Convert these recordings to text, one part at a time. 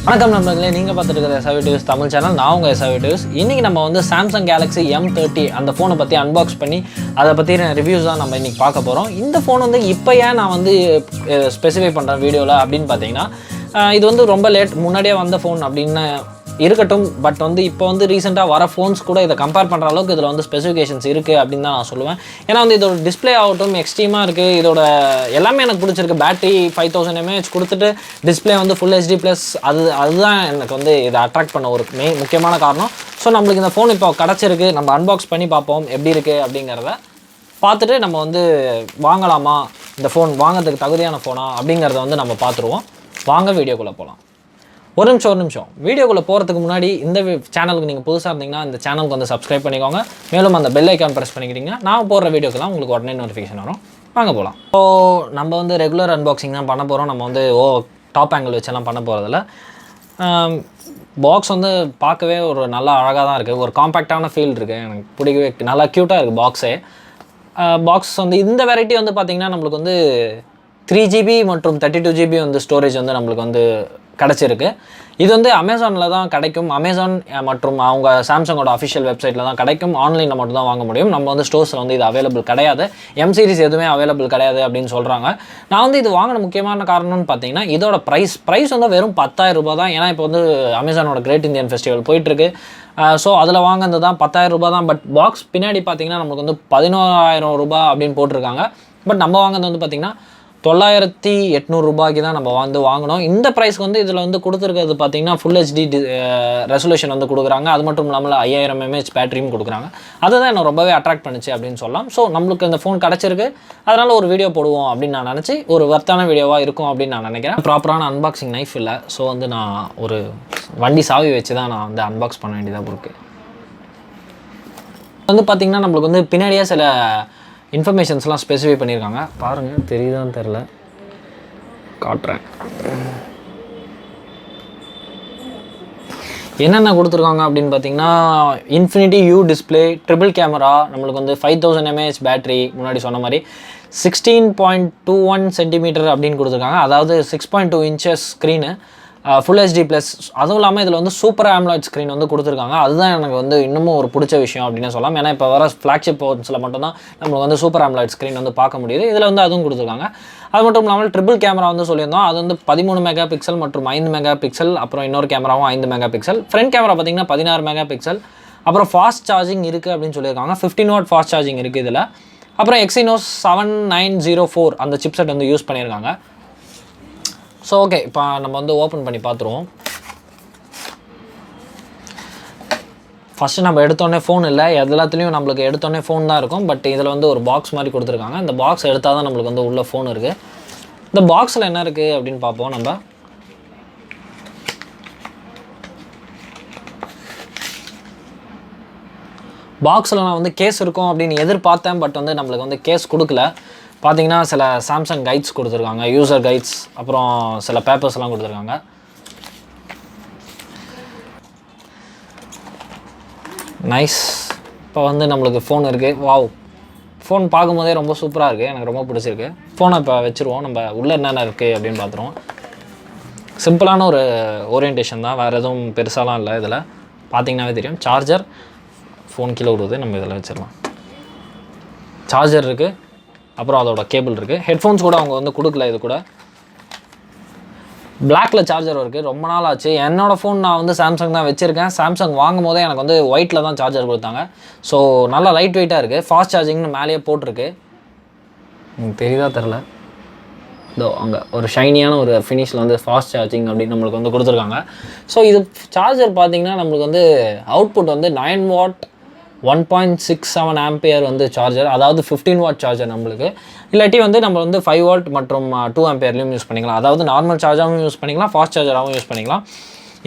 வணக்கம் நண்பர்களே, நீங்கள் பார்த்துட்டு இருக்கிற SRV Tips தமிழ் சேனல். நான் உங்கள் SRV Tips. இன்றைக்கி நம்ம வந்து சாம்சங் கேலக்ஸி M30 அந்த ஃபோனை பற்றி அன்பாக்ஸ் பண்ணி அதை பற்றின ரிவ்யூஸ் தான் நம்ம இன்றைக்கி பார்க்க போகிறோம். இந்த ஃபோன் வந்து இப்போ ஏன் நான் வந்து ஸ்பெசிஃபை பண்ணுறேன் வீடியோவில் அப்படின்னு பார்த்தீங்கன்னா, இது வந்து ரொம்ப முன்னாடியே வந்த ஃபோன் அப்படின்னு இருக்கட்டும். பட் வந்து இப்போ வந்து ரீசெண்டாக வர ஃபோன்ஸ் கூட இதை கம்பேர் பண்ணுற அளவுக்கு இதில் வந்து ஸ்பெசிஃபிகேஷன்ஸ் இருக்குது அப்படின்னு தான் நான் சொல்லுவேன். ஏன்னா வந்து இதோட டிஸ்பிளே ஆகட்டும் எக்ஸ்ட்ரீமாக இருக்குது. இதோட எல்லாமே எனக்கு பிடிச்சிருக்கு. பேட்டரி 5000 mAh கொடுத்துட்டு டிஸ்பிளே வந்து ஃபுல் HD+, அதுதான் எனக்கு வந்து இதை அட்ராக்ட் பண்ண ஒரு முக்கியமான காரணம். ஸோ நம்மளுக்கு இந்த ஃபோன் இப்போ கிடச்சிருக்கு. நம்ம அன்பாக்ஸ் பண்ணி பார்ப்போம் எப்படி இருக்குது அப்படிங்கிறத பார்த்துட்டு நம்ம வந்து வாங்கலாமா, இந்த ஃபோன் வாங்கிறதுக்கு தகுதியான ஃபோனா அப்படிங்கிறத வந்து நம்ம பார்த்துருவோம். வாங்க வீடியோக்குள்ளே போகலாம். ஒரு நிமிஷம் வீடியோக்குள்ளே போகிறதுக்கு முன்னாடி இந்த சேனலுக்கு நீங்கள் புதுசாக இருந்தீங்கன்னா இந்த சேனலுக்கு வந்து சப்ஸ்கிரைப் பண்ணிக்கோங்க. மேலும் அந்த பெல் ஐக்கான் ப்ரெஸ் பண்ணிக்கிட்டிங்கன்னா நான் போடுற வீடியோக்கெல்லாம் உங்களுக்கு உடனே நோட்டிஃபிகேஷன் வரும். வாங்க போகலாம். ஸோ நம்ம வந்து ரெகுலர் அன்பாக்சிங் தான் பண்ண போகிறோம். நம்ம வந்து டாப் ஆங்கிள் வச்செல்லாம் பண்ண போகிறதில்ல. பாக்ஸ் வந்து பார்க்கவே ஒரு நல்லா அழகாக தான் இருக்குது. ஒரு காம்பேக்டான ஃபீல் இருக்குது. எனக்கு பிடிக்கவே நல்லா க்யூட்டாக இருக்குது பாக்ஸே. பாக்ஸ் வந்து இந்த வெரைட்டி வந்து பார்த்திங்கன்னா நம்மளுக்கு வந்து 3GB மற்றும் 32GB வந்து ஸ்டோரேஜ் வந்து நம்மளுக்கு வந்து கிடச்சிருக்கு. இது வந்து அமேசானில் தான் கிடைக்கும். அமேசான் மற்றும் அவங்க சாம்சங்கோட அஃபிஷியல் வெப்சைட்டில் தான் கிடைக்கும். ஆன்லைனில் மட்டும் தான் வாங்க முடியும். நம்ம வந்து ஸ்டோர்ஸில் வந்து இது அவைலபிள் கிடையாது. M சீரிஸ் எதுவுமே அவைலபிள் கிடையாது அப்படின்னு சொல்கிறாங்க. நான் வந்து இது வாங்கின முக்கியமான காரணம்னு பார்த்தீங்கன்னா இதோட ப்ரைஸ் வந்து வெறும் 10,000 ரூபா தான். ஏன்னா இப்போ வந்து அமேசானோட கிரேட் இந்தியன் ஃபெஸ்டிவல் போயிட்டுருக்கு. ஸோ அதில் வாங்கினது தான் 10,000 ரூபா தான். பட் பாக்ஸ் பின்னாடி பார்த்தீங்கன்னா நம்மளுக்கு வந்து 11,000 ரூபா அப்படின்னு போட்டிருக்காங்க. பட் நம்ம வாங்கினது வந்து பார்த்திங்கன்னா 9,800 ரூபாய்க்கு தான் நம்ம வந்து வாங்கினோம். இந்த ப்ரைஸ்க்கு வந்து இதில் வந்து கொடுத்துருக்கிறது பார்த்திங்கன்னா ஃபுல் HD ரெசல்யூஷன் வந்து கொடுக்குறாங்க. அது மட்டும் இல்லாமல் 5000 mAh பேட்டரியும் கொடுக்குறாங்க. அதுதான் எனக்கு ரொம்பவே அட்ராக்ட் பண்ணிச்சு அப்படின்னு சொல்லலாம். ஸோ நம்மளுக்கு இந்த ஃபோன் கிடச்சிருக்கு, அதனால் ஒரு வீடியோ போடுவோம் அப்படின்னு நான் நினச்சி ஒரு வர்த்தான வீடியோவாக இருக்கும் அப்படின்னு நான் நினைக்கிறேன். ப்ராப்பரான அன்பாக்சிங் நைஃப் இல்லை. ஸோ வந்து நான் ஒரு வண்டி சாவி வச்சு தான் நான் வந்து அன்பாக்ஸ் பண்ண வேண்டியதாக இருக்குது. வந்து பார்த்திங்கன்னா நம்மளுக்கு வந்து பின்னாடியே சில இன்ஃபர்மேஷன்ஸ்லாம் ஸ்பெசிஃபை பண்ணியிருக்காங்க. பாருங்கள், தெரியுதான்னு தெரில, காட்டுறேன். என்னென்ன கொடுத்துருக்காங்க அப்படின்னு பார்த்தீங்கன்னா infinity U display, triple camera, நம்மளுக்கு வந்து 5000 mAh பேட்டரி, முன்னாடி சொன்ன மாதிரி 16.21 சென்டிமீட்டர் அப்படின்னு கொடுத்துருக்காங்க. அதாவது 6.2 inches ஸ்க்ரீனு, ஃபுல் HD+. அதுவும் இல்லாமல் இதில் வந்து சூப்பர் AMOLED ஸ்க்ரீன் வந்து கொடுத்துருக்காங்க. அதுதான் எனக்கு வந்து இன்னமும் ஒரு பிடிச்ச விஷயம் அப்படின்னு சொல்லலாம். ஏன்னா இப்போ வர ஃப்ளாக்ஷிப் ஃபோன்ஸில் மட்டும்தான் நம்மளுக்கு வந்து சூப்பர் AMOLED ஸ்க்ரீன் வந்து பார்க்க முடியுது. இதில் வந்து அதுவும் கொடுத்துருக்காங்க. அது மட்டும் இல்லாமல் ட்ரிபிள் கேமரா வந்து சொல்லியிருந்தோம். அது வந்து 13 மெகா பிக்சல் மற்றும் 5 மெகா பிக்சல். அப்புறம் இன்னொரு கேமராவும் 5 மெகா பிக்சல். ஃப்ரண்ட் கேமரா பார்த்திங்கன்னா 16 மெகா பிக்சல். அப்புறம் ஃபாஸ்ட் சார்ஜிங் இருக்குது அப்படின்னு சொல்லியிருக்காங்க. 15 வாட் ஃபாஸ்ட் சார்ஜிங் இருக்குது இதில். அப்புறம் Exynos 7904 அந்த சிப்செட் வந்து யூஸ் பண்ணியிருக்காங்க. ஸோ ஓகே, இப்போ நம்ம வந்து ஓப்பன் பண்ணி பார்த்துருவோம். ஃபஸ்ட்டு நம்ம எடுத்தோடனே ஃபோன் இல்லை, எல்லாத்துலேயும் நம்மளுக்கு எடுத்தோடனே ஃபோன் தான் இருக்கும். பட் இதில் வந்து ஒரு பாக்ஸ் மாதிரி கொடுத்துருக்காங்க. இந்த பாக்ஸ் எடுத்தால் தான் நம்மளுக்கு வந்து உள்ள ஃபோன் இருக்குது. இந்த பாக்ஸில் என்ன இருக்குது அப்படின்னு பார்ப்போம். நம்ம பாக்ஸில் நான் வந்து கேஸ் இருக்கும் அப்படின்னு எதிர்பார்த்தேன். பட் வந்து நம்மளுக்கு வந்து கேஸ் கொடுக்கல. பார்த்தீங்கன்னா சில சாம்சங் கைட்ஸ் கொடுத்துருக்காங்க, யூசர் கைட்ஸ், அப்புறம் சில பேப்பர்ஸ்லாம் கொடுத்துருக்காங்க. நைஸ். இப்போ வந்து நம்மளுக்கு ஃபோன் இருக்குது. வாவ், ஃபோன் பார்க்கும்போதே ரொம்ப சூப்பராக இருக்குது. எனக்கு ரொம்ப பிடிச்சிருக்கு. ஃபோனை இப்போ வச்சுருவோம். நம்ம உள்ளே என்னென்ன இருக்குது அப்படின்னு பார்த்துருவோம். சிம்பிளான ஒரு ஓரியன்டேஷன் தான், வேறு எதுவும் பெருசாலாம் இல்லை. இதில் பார்த்தீங்கன்னாவே தெரியும். சார்ஜர், ஃபோன் கீழே விடுவது, நம்ம இதில் வச்சிடலாம். சார்ஜர் இருக்குது, அப்புறம் அதோட கேபிள் இருக்குது. ஹெட்ஃபோன்ஸ் கூட அவங்க வந்து கொடுக்கல. இது கூட பிளாக்ல சார்ஜர் இருக்குது. ரொம்ப நாள் ஆச்சு. என்னோடய ஃபோன் நான் வந்து சாம்சங் தான் வச்சுருக்கேன். சாம்சங் வாங்கும் போதே எனக்கு வந்து ஒயிட்டில் தான் சார்ஜர் கொடுத்தாங்க. ஸோ நல்லா லைட் வெயிட்டாக இருக்குது. ஃபாஸ்ட் சார்ஜிங்னு மேலேயே போட்டிருக்கு. தெரியுதா தெரில, இதோ அங்கே ஒரு ஷைனியான ஒரு ஃபினிஷில் வந்து ஃபாஸ்ட் சார்ஜிங் அப்படின்னு நம்மளுக்கு வந்து கொடுத்துருக்காங்க. ஸோ இது சார்ஜர் பார்த்திங்கன்னா நம்மளுக்கு வந்து அவுட்புட் வந்து 9 வாட் 1.67 ஆம்பியர் வந்து சார்ஜர், அதாவது 15 வாட் சார்ஜர் நம்மளுக்கு. இல்லாட்டி வந்து நம்ம வந்து 5 வாட் மற்றும் 2 ஆம்பியர்லையும் யூஸ் பண்ணிக்கலாம். அதாவது நார்மல் சார்ஜராகவும் யூஸ் பண்ணிக்கலாம், ஃபாஸ்ட் சார்ஜராகவும் யூஸ் பண்ணிக்கலாம்.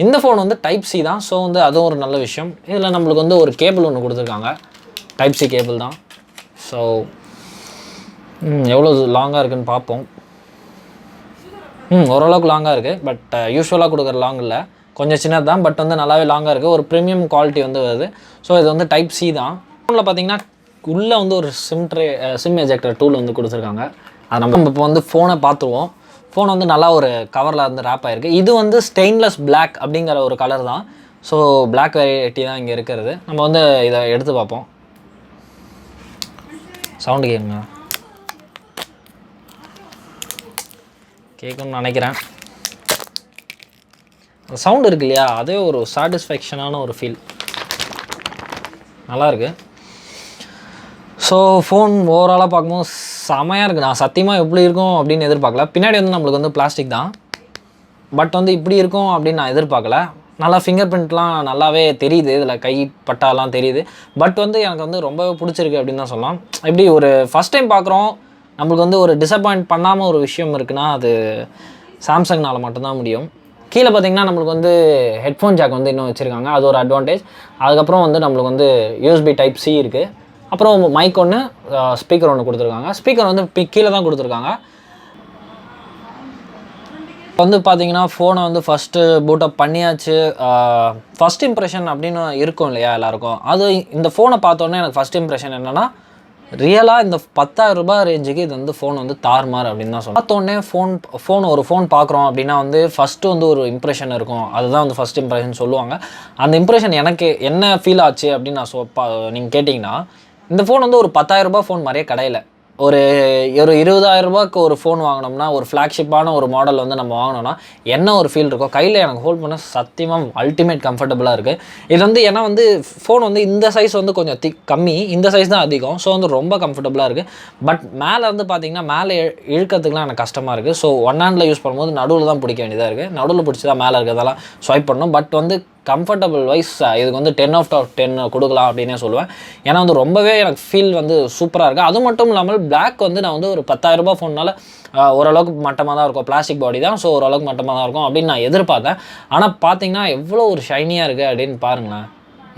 இந்த ஃபோன் வந்து டைப் சி தான். ஸோ வந்து அதுவும் ஒரு நல்ல விஷயம். இதில் நம்மளுக்கு வந்து ஒரு கேபிள் ஒன்று கொடுத்துருக்காங்க. டைப் சி கேபிள் தான். ஸோ எவ்வளோ லாங்காக இருக்குதுன்னு பார்ப்போம். ஓரளவுக்கு லாங்காக இருக்குது. பட் யூஸ்வலாக கொடுக்குற லாங் இல்லை, கொஞ்சம் சின்னது தான். பட் வந்து நல்லாவே லாங்காக இருக்குது. ஒரு ப்ரீமியம் குவாலிட்டி வந்து வருது. ஸோ இது வந்து டைப் சி தான். ஃபோனில் பார்த்தீங்கன்னா உள்ளே வந்து ஒரு சிம் எஜெக்டர் டூல் வந்து கொடுத்துருக்காங்க. அது நம்ம இப்போ வந்து ஃபோனை பார்த்துருவோம். ஃபோன் வந்து நல்லா ஒரு கவரில் வந்து ரேப் ஆகிருக்கு. இது வந்து ஸ்டெயின்லெஸ் பிளாக் அப்படிங்கிற ஒரு கலர் தான். ஸோ பிளாக் வெரைட்டி தான் இங்கே இருக்கிறது. நம்ம வந்து இதை எடுத்து பார்ப்போம். சவுண்டு கேட்குங்க, கேட்கணும்னு நினைக்கிறேன். சவுண்டு இருக்கு இல்லையா, அதே ஒரு சாட்டிஸ்ஃபேக்ஷனான ஒரு ஃபீல், நல்லாயிருக்கு. ஸோ ஃபோன் ஓவராலாக பார்க்கும்போது செமையாக இருக்குது. நான் சத்தியமாக எப்படி இருக்கும் அப்படின்னு எதிர்பார்க்கல. பின்னாடி வந்து நம்மளுக்கு வந்து பிளாஸ்டிக் தான், பட் வந்து இப்படி இருக்கும் அப்படின்னு நான் எதிர்பார்க்கல. நல்லா ஃபிங்கர் பிரிண்ட்லாம் நல்லாவே தெரியுது, இதில் கை பட்டாலாம் தெரியுது. பட் வந்து எனக்கு வந்து ரொம்பவே பிடிச்சிருக்கு அப்படின்னு தான் சொல்லலாம். எப்படி ஒரு ஃபஸ்ட் டைம் பார்க்குறோம், நம்மளுக்கு வந்து ஒரு டிசப்பாயிண்ட் பண்ணாமல் ஒரு விஷயம் இருக்குன்னா அது சாம்சங்னால் மட்டும்தான் முடியும். கீழே பார்த்திங்கன்னா நம்மளுக்கு வந்து ஹெட்ஃபோன் ஜாக் வந்து இன்னும் வச்சுருக்காங்க, அது ஒரு அட்வான்டேஜ். அதுக்கப்புறம் வந்து நம்மளுக்கு வந்து யூஎஸ்பி டைப் சி இருக்குது. அப்புறம் மைக் ஒன்று, ஸ்பீக்கர் ஒன்று கொடுத்துருக்காங்க. ஸ்பீக்கர் வந்து கீழே தான் கொடுத்துருக்காங்க. வந்து பார்த்தீங்கன்னா ஃபோனை வந்து ஃபஸ்ட்டு பூட்டப் பண்ணியாச்சு. ஃபஸ்ட் இம்ப்ரெஷன் அப்படின்னு இருக்கும் இல்லையா எல்லாருக்கும், அது இந்த ஃபோனை பார்த்தோன்னே எனக்கு ஃபஸ்ட் இம்ப்ரெஷன் என்னென்னா, ரியலாக இந்த 10,000 ரூபாய் ரேஞ்சுக்கு இது வந்து ஃபோன் வந்து தார்மார் அப்படின்னு தான் சொல்லலாம். பார்த்தோன்னே ஒரு ஃபோன் பார்க்குறோம் அப்படின்னா வந்து ஃபஸ்ட்டு வந்து ஒரு இம்ப்ரெஷன் இருக்கும், அதுதான் வந்து ஃபஸ்ட் இம்ப்ரெஷன் சொல்லுவாங்க. அந்த இம்ப்ரெஷன் எனக்கு என்ன ஃபீல் ஆச்சு அப்படின்னு நான் நீங்கள் கேட்டிங்கன்னா, இந்த ஃபோன் வந்து ஒரு 10,000 ரூபாய் ஃபோன் மாதிரியே கிடையில. ஒரு 20,000 ரூபாய்க்கு ஒரு ஃபோன் வாங்கினோம்னா, ஒரு ஃப்ளாக்ஷிப்பான ஒரு மாடல் வந்து நம்ம வாங்கினோம்னா என்ன ஒரு ஃபீல் இருக்கோ, கையில் எனக்கு ஹோல்ட் பண்ண சத்தியமாக அல்டிமேட் கம்ஃபர்டபுளாக இருக்குது. இது வந்து ஏன்னா வந்து ஃபோன் வந்து இந்த சைஸ் வந்து கொஞ்சம் கம்மி, இந்த சைஸ் தான் அதிகம். ஸோ வந்து ரொம்ப கம்ஃபர்டபுளாக இருக்குது. பட் மேலே வந்து பார்த்திங்கன்னா மேலே இழுக்கிறதுக்குலாம் எனக்கு கஷ்டமாக இருக்குது. ஸோ ஒன் ஹேண்டில் யூஸ் பண்ணும்போது நடுவில் தான் பிடிக்க வேண்டியதாக இருக்குது. நடுவில் பிடிச்சி தான் மேலே இருக்கிறதெல்லாம் ஸ்வைப் பண்ணணும். பட் வந்து கம்ஃபர்டபுள் வைஸ் இதுக்கு வந்து 10/10 கொடுக்கலாம் அப்படின்னே சொல்லுவேன். ஏன்னா வந்து ரொம்பவே எனக்கு ஃபீல் வந்து சூப்பராக இருக்குது. அது மட்டும் இல்லாமல் பிளாக் வந்து நான் வந்து ஒரு 10,000 ரூபாய் ஃபோனால் ஓரளவுக்கு மட்டமாக தான் இருக்கும், பிளாஸ்டிக் பாடி தான், ஸோ ஓரளவுக்கு மட்டமாக தான் இருக்கும் அப்படின்னு நான் எதிர்பார்த்தேன். ஆனால் பார்த்தீங்கன்னா எவ்வளோ ஒரு ஷைனியாக இருக்குது அப்படின்னு பாருங்களேன்,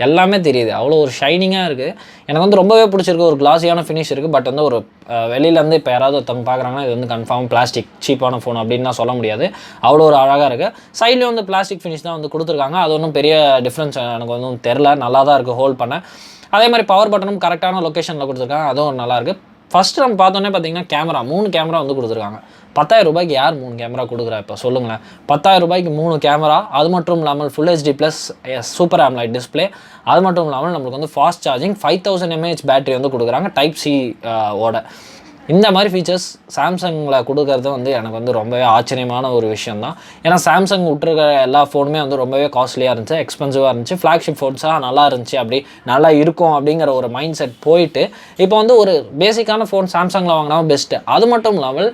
எல்லாமே தெரியுது, அவ்வளோ ஒரு ஷைனிங்காக இருக்குது. எனக்கு வந்து ரொம்பவே பிடிச்சிருக்கு. ஒரு கிளாஸியான ஃபினிஷ் இருக்குது. பட் வந்து ஒரு வெளியிலேருந்து இப்போ யாராவது ஒருத்தவங்க பார்க்குறாங்கன்னா இது வந்து கன்ஃபார்ம் பிளாஸ்டிக் சீப்பான ஃபோன் அப்படின்னு தான் சொல்ல முடியாது, அவ்வளோ ஒரு அழகாக இருக்குது. சைட்லேயும் வந்து பிளாஸ்டிக் ஃபினிஷ் தான் வந்து கொடுத்துருக்காங்க. அது ஒன்றும் பெரிய டிஃப்ரென்ஸ் எனக்கு ஒன்றும் தெரில, நல்லா தான் இருக்குது ஹோல்ட் பண்ண. அதே மாதிரி பவர் பட்டனும் கரெக்டான லொக்கேஷனில் கொடுத்துருக்காங்க, அதுவும் நல்லாயிருக்கு. ஃபஸ்ட்டு நம்ம பார்த்தோன்னே பார்த்தீங்கன்னா கேமரா 3 கேமரா வந்து கொடுத்துருக்காங்க. 10,000 ரூபாய்க்கு யார் 3 கேமரா கொடுக்குறா இப்போ சொல்லுங்களேன். 10,000 ரூபாய்க்கு 3 கேமரா, அது மட்டும் இல்லாமல் full HD plus super AMOLED display, அது மட்டும் இல்லாமல் நம்மளுக்கு வந்து ஃபாஸ்ட் சார்ஜிங் 5000 mAh பேட்டரி வந்து கொடுக்குறாங்க டைப் சி ஓட. இந்த மாதிரி ஃபீச்சர்ஸ் சாம்சங்கில் கொடுக்கறது வந்து எனக்கு வந்து ரொம்பவே ஆச்சரியமான ஒரு விஷயம் தான். ஏன்னா சாம்சங் விட்டுருக்கிற எல்லா ஃபோனுமே வந்து ரொம்பவே காஸ்ட்லியாக இருந்துச்சு, எக்ஸ்பென்சிவாக இருந்துச்சு. ஃப்ளாக்ஷிப் ஃபோன்ஸாக நல்லா இருந்துச்சு, அப்படி நல்லா இருக்கும் அப்படிங்கிற ஒரு மைண்ட் செட் போயிட்டு இப்போ வந்து ஒரு பேசிக்கான ஃபோன் சாம்சங்கில் வாங்கினா பெஸ்ட்டு. அது மட்டும் இல்லாமல்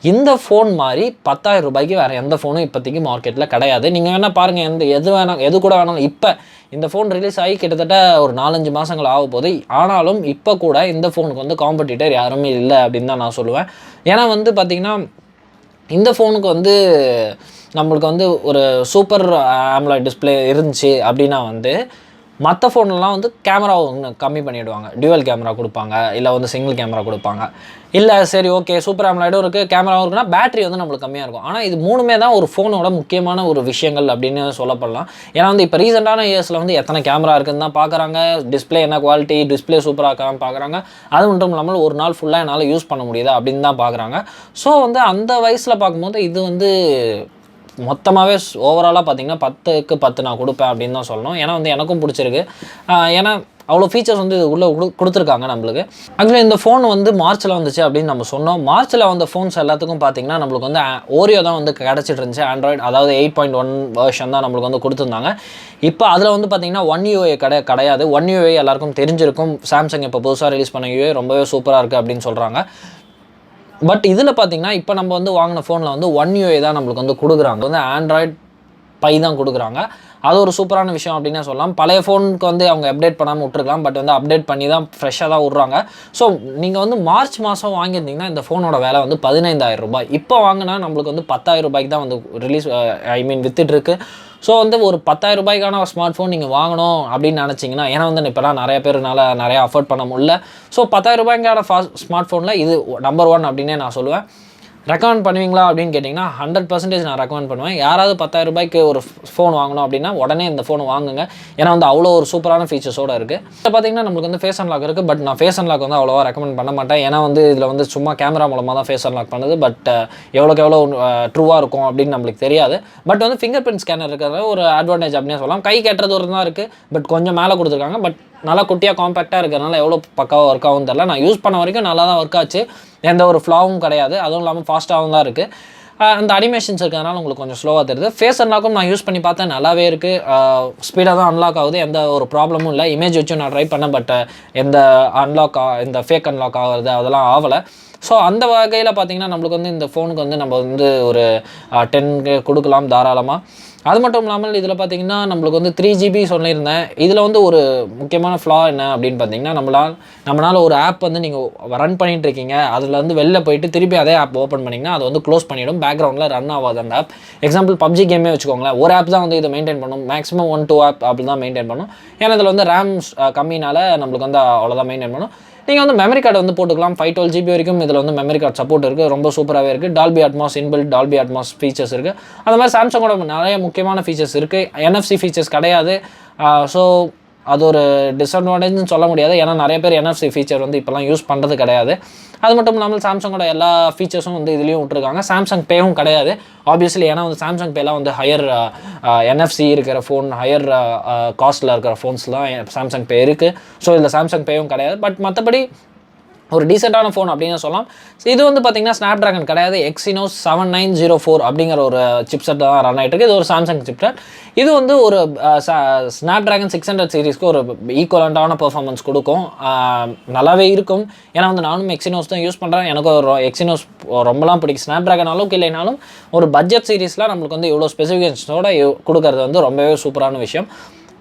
இந்த ஃபோன் மாதிரி 10,000 ரூபாய்க்கு வேறு எந்த ஃபோனும் இப்போதைக்கு மார்க்கெட்டில் கிடையாது. நீங்கள் வேணால் பாருங்கள், எது கூட வேணாலும். இப்போ இந்த ஃபோன் ரிலீஸ் ஆகி கிட்டத்தட்ட ஒரு 4-5 மாதங்கள் ஆக போகுது. ஆனாலும் இப்போ கூட இந்த ஃபோனுக்கு வந்து காம்படிட்டர் யாருமே இல்லை அப்படின்னு தான் நான் சொல்லுவேன். ஏன்னா வந்து பார்த்திங்கன்னா இந்த ஃபோனுக்கு வந்து நம்மளுக்கு வந்து ஒரு சூப்பர் AMOLED டிஸ்பிளே இருந்துச்சு அப்படின்னா வந்து மற்ற ஃபோன்லாம் வந்து கேமரா ஒன்று கம்மி பண்ணிவிடுவாங்க, டியூவல் கேமரா கொடுப்பாங்க, இல்லை வந்து சிங்கிள் கேமரா கொடுப்பாங்க. இல்லை சரி ஓகே சூப்பர் AMOLEடும் இருக்குது, கேமராவும் இருக்குன்னா பேட்டரி வந்து நம்மளுக்கு கம்மியாக இருக்கும். ஆனால் இது மூணுமே தான் ஒரு ஃபோனோட முக்கியமான ஒரு விஷயங்கள் அப்படின்னு சொல்லப்படலாம். ஏன்னா வந்து இப்போ ரீசெண்டான இயர்ஸில் வந்து எத்தனை கேமரா இருக்குதுன்னு தான் பார்க்குறாங்க, டிஸ்பிளே என்ன குவாலிட்டி, டிஸ்பிளே சூப்பராக இருக்கான்னு பார்க்குறாங்க. அது மட்டும் இல்லாமல் ஒரு நாள் ஃபுல்லாக என்னால் யூஸ் பண்ண முடியுதா அப்படின்னு தான் பார்க்குறாங்க. ஸோ வந்து அந்த வயசில் பார்க்கும்போது இது வந்து மொத்தமாகவே ஓவராலாக பார்த்திங்கன்னா 10க்கு 10 நான் கொடுப்பேன் அப்படின்னு தான் சொல்லணும். ஏன்னா வந்து எனக்கும் பிடிச்சிருக்கு. ஏன்னா அவ்வளோ ஃபீச்சர்ஸ் வந்து இது உள்ளே கொடுத்துருக்காங்க நம்மளுக்கு. ஆக்சுவலி இந்த ஃபோன் வந்து மார்ச்சில் வந்துச்சு அப்படின்னு நம்ம சொன்னோம். மார்ச்சில் வந்த ஃபோன்ஸ் எல்லாத்துக்கும் பார்த்திங்கன்னா நம்மளுக்கு வந்து ஓரியோ தான் வந்து கிடச்சிட்டு இருந்துச்சு, ஆண்ட்ராய்டு, அதாவது 8.1 வெர்ஷன் தான் நம்மளுக்கு வந்து கொடுத்துருந்தாங்க. இப்போ அதில் வந்து பார்த்திங்கன்னா 1 UI கிடையாது. 1 UI எல்லாருக்கும் தெரிஞ்சிருக்கும். சாம்சங் இப்போ புதுசாக ரிலீஸ் பண்ண UI ரொம்பவே சூப்பராக இருக்குது அப்படின்னு சொல்கிறாங்க. பட் இதில் பார்த்திங்கன்னா இப்போ நம்ம வந்து வாங்கின ஃபோனில் வந்து 1 UI தான் நம்மளுக்கு வந்து கொடுக்குறாங்க. வந்து ஆண்ட்ராய்டு பை தான் கொடுக்குறாங்க. அது ஒரு சூப்பரான விஷயம் அப்படின்னே சொல்லலாம். பழைய ஃபோனுக்கு வந்து அவங்க அப்டேட் பண்ணாமல் விட்டுருக்கலாம், பட் வந்து அப்டேட் பண்ணி தான் ஃப்ரெஷ்ஷாக தான் விட்றாங்க. ஸோ நீங்கள் வந்து மார்ச் மாதம் வாங்கியிருந்தீங்கன்னா இந்த ஃபோனோட விலை வந்து 15,000 ரூபாய். இப்போ வாங்கினா நம்மளுக்கு வந்து 10,000 ரூபாய்க்கு தான் வந்து வித்துட்ருக்கு. ஸோ வந்து ஒரு 10,000 ரூபாய்க்கான ஸ்மார்ட் ஃபோன் நீங்கள் வாங்கணும் அப்படின்னு நினச்சிங்கன்னா, ஏன்னா வந்து இப்போலாம் நிறைய பேருனால நிறையா அஃபோர்ட் பண்ண முடியல. ஸோ 10,000 ரூபாய்க்கான ஸ்மார்ட் ஃபோனில் இது நம்பர் 1 அப்படின்னே நான் சொல்லுவேன். ரெக்கமெண்ட் பண்ணுவீங்களா அப்படின்னு கேட்டிங்கன்னா 100% நான் ரெக்கமெண்ட் பண்ணுவேன். யாராவது 10,000 ரூபாய்க்கு ஒரு ஃபோன் வாங்கணும் அப்படின்னா உடனே இந்த ஃபோன் வாங்குங்க. ஏன்னா வந்து அவ்வளோ ஒரு சூப்பரான ஃபீச்சர்ஸோடு இருக்குது. இப்போ பார்த்தீங்கன்னா நம்மளுக்கு வந்து ஃபேஸ் அன்லாக் இருக்குது. பட் நான் ஃபேஸ் அன்லாக் வந்து அவ்வளோவா ரெக்கமெண்ட் பண்ண மாட்டேன். ஏன்னா வந்து இதில் வந்து சும்மா கேமரா மூலமாக தான் ஃபேஸ் அன்லாக் பண்ணுது. பட் எவ்வளோக்கு எவ்வளோ ட்ரூவாக இருக்கும் அப்படின்னு நம்மளுக்கு தெரியாது. பட் வந்து ஃபிங்கர் பிரிண்ட் ஸ்கேனர் இருக்கிறது ஒரு அட்வான்டேஜ் அப்படின்னே சொல்லலாம். கை கட்டுறது ஒரு தான் இருக்குது. பட் கொஞ்சம் மேலே கொடுத்துருக்காங்க. பட் நல்லா குட்டியாக காம்பேக்டாக இருக்கிறதுனால எவ்வளோ பக்காவாக ஒர்க் ஆகும் தெரில. நான் யூஸ் பண்ண வரைக்கும் நல்லா தான் ஒர்க் ஆச்சு. எந்த ஒரு ஃப்ளாவும் கிடையாது. அதுவும் இல்லாமல் ஃபாஸ்ட்டாகவும் தான் இருக்குது. அந்த அனிமேஷன்ஸ் இருக்கிறதுனால உங்களுக்கு கொஞ்சம் ஸ்லோவாக தெரியுது. ஃபேஸ் அன்லாக்கும் நான் யூஸ் பண்ணி பார்த்தேன், நல்லாவே இருக்குது. ஸ்பீடாக தான் அன்லாக் ஆகுது. எந்த ஒரு ப்ராப்ளமும் இல்லை. இமேஜ் வச்சு நான் ட்ரை பண்ணேன். பட் எந்த இந்த ஃபேக் அன்லாக் ஆகிறது அதெல்லாம் ஆகலை. ஸோ அந்த வகையில் பார்த்தீங்கன்னா நம்மளுக்கு வந்து இந்த ஃபோனுக்கு வந்து நம்ம வந்து ஒரு 10 கொடுக்கலாம் தாராளமாக. அது மட்டும் இல்லாமல் இதில் பார்த்தீங்கன்னா நம்மளுக்கு வந்து 3GB சொல்லியிருந்தேன். இதில் வந்து ஒரு முக்கியமான ஃப்ளா என்ன அப்படின்னு பார்த்தீங்கன்னா நம்மளால் ஒரு ஆப் வந்து நீங்கள் ரன் பண்ணிகிட்டு இருக்கீங்க, அதில் வந்து வெளில போயிட்டு திருப்பி அதே ஆப் ஓப்பன் பண்ணிங்கன்னா அது வந்து க்ளோஸ் பண்ணிவிடும். பேக்ரவுண்டில் ரன் ஆகாது அந்த ஆப். எக்ஸாம்பிள் பப்ஜி கேமே வச்சுக்கோங்களேன். ஒரு ஆப் தான் வந்து இதை மெயின்டைன் பண்ணும். மேக்ஸிமம் 1-2 ஆப் அப்படி தான் மெயின்டைன் பண்ணும். ஏன்னா இதில் வந்து ரேம் கம்மினால நம்மளுக்கு வந்து அவ்வளோதான் மெயின்டைன் பண்ணும். நீங்கள் வந்து மெமரி கார்டு வந்து போட்டுக்கலாம். 512GB வரைக்கும் இதில் வந்து மெமரி கார்டு சப்போர்ட் இருக்குது. ரொம்ப சூப்பராகவே இருக்குது. Dolby Atmos inbuilt Dolby Atmos features இருக்குது. அந்த மாதிரி சாம்சங்கோட நிறைய முக்கியமான ஃபீச்சர்ஸ் இருக்குது. NFC ஃபீச்சர்ஸ் கிடையாது. ஸோ அது ஒரு டிஸ்அட்வான்டேஜ்னு சொல்ல முடியாது. ஏன்னா நிறைய பேர் NFC ஃபீச்சர் வந்து இப்போலாம் யூஸ் பண்ணுறது கிடையாது. அது மட்டும் இல்லாமல் சாம்சங்கோட எல்லா ஃபீச்சர்ஸும் வந்து இதுலேயும் விட்டுருக்காங்க. சாம்சங் பேவும் கிடையாது ஆப்வியஸ்லி. ஏன்னா வந்து சாம்சங் பேலாம் வந்து ஹையர் NFC இருக்கிற ஃபோன், ஹையர் காஸ்ட்டில் இருக்கிற ஃபோன்ஸ்லாம் சாம்சங் பே இருக்குது. ஸோ இதில் சாம்சங் பேவும் கிடையாது. பட் மற்றபடி ஒரு டீசெண்டான ஃபோன் அப்படின்னு சொல்லலாம். இது வந்து பார்த்திங்கன்னா ஸ்னாப் ட்ராகன் கிடையாது. Exynos 7904 அப்படிங்கிற ஒரு சிப்செட் தான் ரன் ஆகிட்டு இருக்குது. இது ஒரு சாம்சங் சிப்செட். இது வந்து ஒரு ஸ்னாப் ட்ராகன் 600 சீரிஸ்க்கு ஒரு ஈக்குவலண்ட்டான பெர்ஃபார்மன்ஸ் கொடுக்கும். நல்லாவே இருக்கும். ஏன்னா வந்து நானும் Exynos தான் யூஸ் பண்ணுறேன். எனக்கு ஒரு Exynos ரொம்பலாம் பிடிக்கும். ஸ்னாப் ட்ராகன் அளவுக்கு இல்லைனாலும் ஒரு பட்ஜெட் சீரிஸில் நம்மளுக்கு வந்து இவ்வளோ ஸ்பெசிஃபிகேஷனோட கொடுக்கறது வந்து ரொம்பவே சூப்பரான விஷயம்.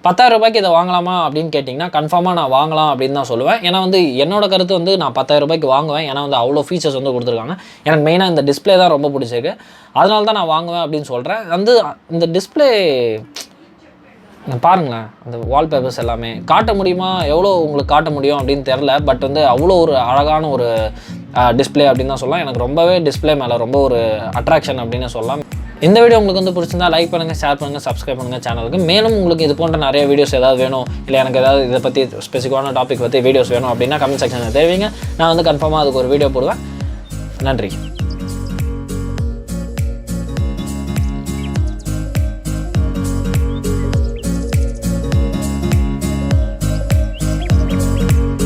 10,000 ரூபாய்க்கு இதை வாங்கலாமா அப்படின்னு கேட்டிங்கன்னா கன்ஃபார்மாக நான் வாங்கலாம் அப்படின்னு தான் சொல்லுவேன். ஏன்னா வந்து என்னோட கருத்து வந்து நான் 10,000 ரூபாய்க்கு வாங்குவேன். ஏன்னா வந்து அவ்வளோ ஃபீச்சர்ஸ் வந்து கொடுத்துருக்காங்க. எனக்கு மெயினாக இந்த டிஸ்பிளே தான் ரொம்ப பிடிச்சிருக்கு. அதனால தான் நான் வாங்குவேன் அப்படின்னு சொல்கிறேன். வந்து இந்த டிஸ்பிளே பாருங்களேன், அந்த வால்பேப்பர்ஸ் எல்லாமே காட்ட முடியுமா, எவ்வளோ உங்களுக்கு காட்ட முடியும் அப்படின்னு தெரில. பட் வந்து அவ்வளோ ஒரு அழகான ஒரு டிஸ்பிளே அப்படின்னு தான் சொல்லலாம். எனக்கு ரொம்பவே டிஸ்பிளே மேலே ரொம்ப ஒரு அட்ராக்ஷன் அப்படின்னு சொல்லலாம். இந்த வீடியோ உங்களுக்கு வந்து பிடிச்சிருந்தா லைக் பண்ணுங்கள், ஷேர் பண்ணுங்கள், சப்ஸ்கிரைப் பண்ணுங்கள் சேனலுக்கு. மேலும் உங்களுக்கு இது போன்ற நிறைய வீடியோஸ் ஏதாவது வேணும், இல்லை எனக்கு ஏதாவது இதை பற்றி ஸ்பெசிஃபிக்கான டாபிக் பற்றி வீடியோஸ் வேணும் அப்படின்னா கமெண்ட் செக்ஷனில் தெரிவிங்க. நான் வந்து கன்ஃபார்மாக அதுக்கு ஒரு வீடியோ போடுவேன். நன்றி.